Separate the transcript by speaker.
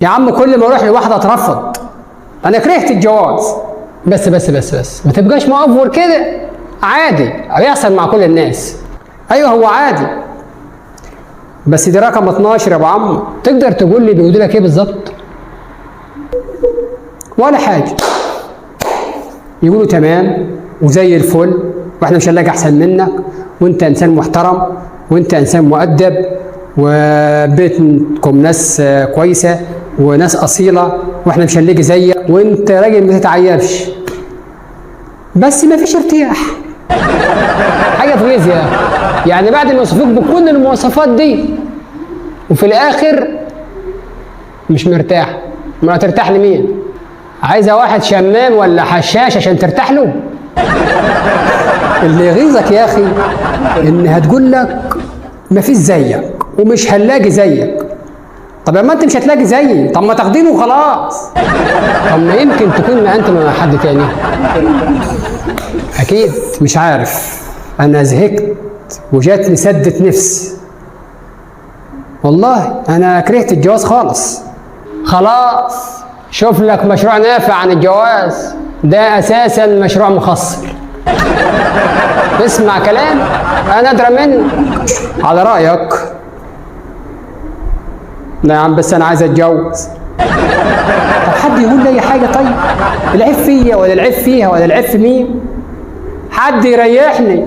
Speaker 1: يا عم كل ما اروح لواحده اترفض. انا كرهت الجواز. بس ما تبقاش مأفور كده. عادي بيحصل مع كل الناس. ايوه هو عادي. بس دي رقم 12 يا ابو عم. تقدر تقول لي بيقولوا لك ايه بالظبط؟ ولا حاجه. يقولوا تمام وزي الفل واحنا مش هنلاقي احسن منك، وانت انسان محترم وانت انسان مؤدب وبيتكم ناس كويسه وناس اصيله واحنا مش هنلاقي زيك وانت راجل ما تتعيبش. بس ما فيش ارتياح. حاجه تغيظ يا اخي. يعني بعد ما يوصفوك بكل المواصفات دي وفي الاخر مش مرتاح. ما هترتاح لمين؟ عايزه واحد شمام ولا حشاش عشان ترتاح له؟ اللي يغيظك يا اخي ان هتقول لك مفيش زيك ومش هنلاقي زيك. طب لما انت مش هتلاقي زيي طب ما تاخدينه وخلاص. طب ما يمكن تكون ما انت مع حد تاني. اكيد مش عارف. انا زهقت وجاتني سدة نفس. والله انا كرهت الجواز خالص. خلاص شوف لك مشروع نافع عن الجواز. ده اساسا مشروع مخسر. اسمع كلام انا ادرى منه. على رايك. لا يا عم بس انا عايز اتجوز. طب حد يقول لي اي حاجه طيب. العيب فيا ولا العيب فيها ولا العيب في مين؟ حد يريحني.